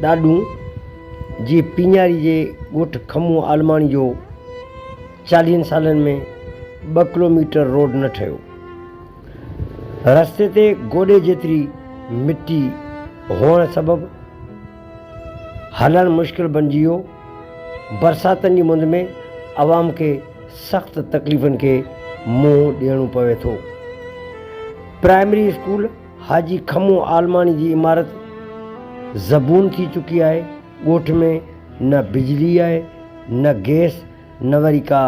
ॾाॾू जी पिञारी जे ॻोठ खमू आलमाणी जो 40 सालनि में 2 किलोमीटर रोड न ठहियो। रस्ते ते गोॾे जेतिरी मिटी हुअण सबबि हलणु मुश्किल बणिजी वियो। बरसातनि जी मुंद में आवाम खे सख़्तु तकलीफ़ुनि खे मुंहुं ॾियणो पवे थो। प्राइमरी स्कूल हाजी खमू आलमाणी जी इमारत ज़बून थी चुकी आहे। ॻोठ में न बिजली आहे, न गैस, न वरी का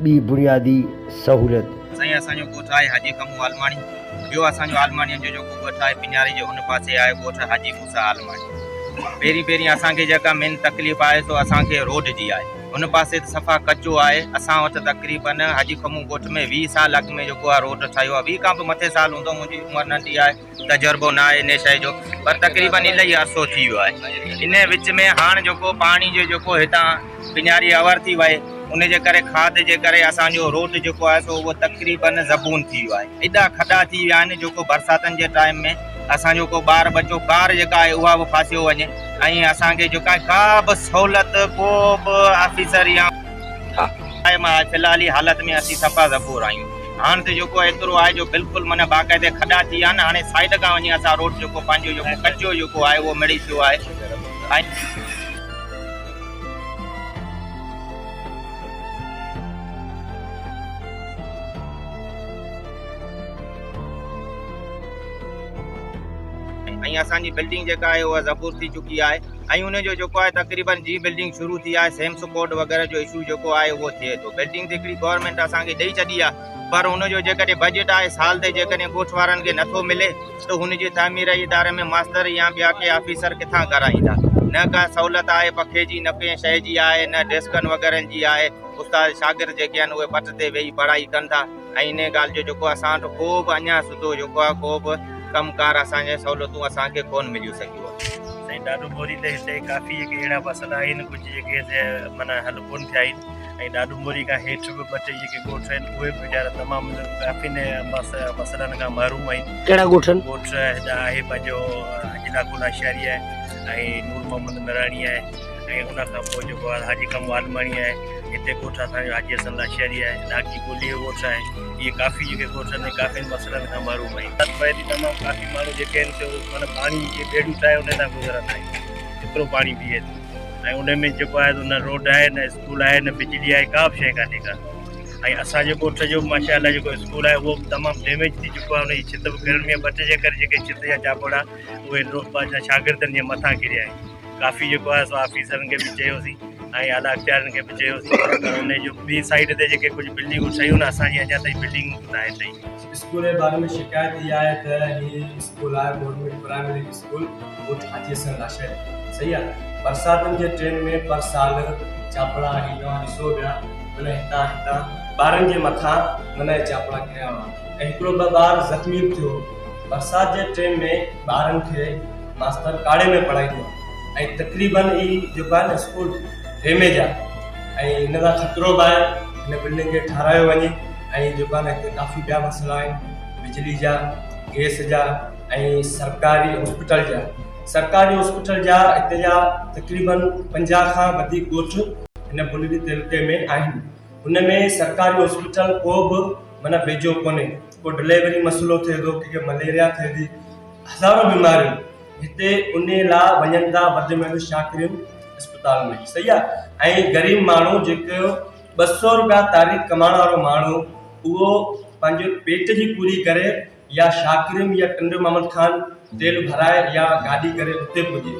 ॿी बुनियादी सहूलियत। साईं असांजो ॻोठ आहे हाजी खमू आलमाणी। ॿियो असांजो आलमाणीअ जो जेको ॻोठ आहे पिञारी जे हुन पासे आहे ॻोठ हाजी मूसा आलमाणी। पहिरीं असांखे जेका मेन तकलीफ़ आहे सो असांखे रोड जी आहे। हुन पासे सफ़ा कचो आहे। असां वटि तक़रीबन हाजी खमू ॻोठ में 20 साल अॻु में जेको आहे रोड ठहियो आहे। 20 खां बि मथे साल हूंदो, मुंहिंजी उमिरि नंढी आहे, तजुर्बो न आहे इन शइ जो, पर तक़रीबन इलाही अरसो थी वियो आहे। इन विच में हाणे जेको पाणी जो जेको हितां पिञारी अवर थी वहे, उन जे करे खाद जे करे असांजो रोड जेको आहे सो उहो तक़रीबन ज़बून थी वियो आहे। एॾा खॾा थी विया आहिनि जेको बरसातनि जे टाइम में असांजो को ॿार बचो कार जेका आहे उहा बि फासियो वञे ऐं असांखे जेका का बि सहूलियत को बि ऑफिसर या मां फ़िलहाल ई हालत में असीं सफ़ा ज़बूर आहियूं। हाणे त जेको एतिरो आहे जो बिल्कुलु माना बाक़ाइदे खॾा थी विया आहिनि। हाणे साइड खां वञी असां रोड जेको पंहिंजो जेको कचो जेको आहे उहो मिड़ी पियो आहे। ऐं असांजी बिल्डिंग जेका आहे उहा ज़बूर थी चुकी आहे ऐं उनजो जेको आहे तक़रीबन जी बिल्डिंग शुरू थी आहे। सेम्स कोड वग़ैरह जो इशू जेको आहे उहो थिए थो। बिल्डिंग हिकिड़ी गवर्नमेंट असांखे ॾेई छॾी आहे, पर उनजो जेकॾहिं बजट आहे साल ते जेकॾहिं ॻोठ वारनि खे नथो मिले त हुनजी तामीर इदारे में मास्टर या ॿिया के ऑफिसर किथां कराईंदा। न का सहूलियत आहे पखे जी, न कंहिं शइ जी आहे, न डेस्कनि वग़ैरह जी आहे। उस्ताद शागिर्द जेके आहिनि उहे पट ते वेही पढ़ाई कनि था ऐं इन ॻाल्हि जो जेको असां वटि को बि अञा सुठो जेको आहे को बि कमकार असांजे सहूलियतूं असांखे कोन मिलियूं सघियूं आहिनि। साईं ॾाढो मोरी त हिते काफ़ी जेके अहिड़ा मसइला आहिनि, कुझु जेके माना हल कोन थिया आहिनि। ऐं ॾाढो मोरी खां हेठि बि 2 टे जेके ॻोठ आहिनि उहे बि वीचारा तमामु काफ़ी मसइलनि खां महरूम आहिनि। कहिड़ा ॻोठ आहिनि? ॻोठ आहे पंहिंजो हाजी लाखोला शहरी आहे ऐं नूर मोहम्मद मिराणी आहे ऐं उन खां पोइ जेको आहे हाजी खमू आलमाणी आहे। हिते ॻोठ असांजो हाजी हसन लाशहरी आहे, नाकी ॿोली जो ॻोठ आहे। इहे काफ़ी जेके ॻोठ आहिनि काफ़ी मसइलनि खां महरूम आहिनि। पहिरीं तमामु काफ़ी माण्हू जेके आहिनि से माना पाणी जे बेड़ूं ठाहे उन तां गुज़रंदा आहिनि। एतिरो पाणी बीहे थो ऐं उन में जेको आहे न रोड आहे, न स्कूल आहे, न बिजली आहे, का बि शइ कान्हे का। ऐं असांजे ॻोठ जो माशाअल्लाह जेको स्कूल आहे उहो बि तमामु डैमेज थी चुको आहे। उनजी छित बि किरण में 2 टे जे करे जेके छित जा चापड़ा उहे पंहिंजा शागिर्दनि जे मथां किरिया आहिनि। काफ़ी जेको आहे सो ऑफिसरनि खे बि चयोसीं ऐं आला अख़्तियारनि खे बि चयोसीं, पर उन जो ॿी साइड ते जेके कुझु बिल्डिंगूं ठहियूं न असांजी अञा ताईं बिल्डिंग न आहे ठही। स्कूल जे बारे में शिकायत इहा आहे त हीअ स्कूल आहे गवर्नमेंट प्राइमरी स्कूल ॻोठ हाजी हसन लाशहरी। सही आहे, बरसातुनि जे टाइम में पर साल चापड़ा तव्हां ॾिसो पिया माना हितां ॿारनि जे मथां माना चापड़ा किरिया हुआ ऐं हिकिड़ो 2 ॿार ज़ख़्मी बि थियो। बरसाति जे टाइम में ॿारनि खे मास्तर काड़े में पढ़ाईंदो आहे ऐं तक़रीबन ई जेको आहे न स्कूल डैमेज आहे ऐं हिन खां ख़तरो बि आहे हिन बिल्डिंग खे ठारायो वञे। ऐं जेको आहे न हिते काफ़ी ॿिया मसइला आहिनि, बिजली जा, गैस जा ऐं सरकारी हॉस्पिटल जा। सरकारी हॉस्पिटल जा हिते जा तक़रीबन 50 खां वधीक ॻोठ हिन बुनियादी तरीक़े में आहिनि। हुन में सरकारी हॉस्पिटल को बि माना वेझो कोन्हे। को डिलीवरी मसइलो थिए थो, कंहिंखे मलेरिया थिए थी, हज़ारों बीमारियूं हिते उन लाइ वञनि था वधि में वधि शाकिरियुनि अस्पताल में। सही आहे, ऐं ग़रीब माण्हू जेको 200 रुपया तारीख़ कमाइण वारो माण्हू उहो पंहिंजो पेट जी पूरी करे या शाकिरियुनि या टंडो मोहम्मद खान तेल भराए या गाॾी करे उते पुॼे।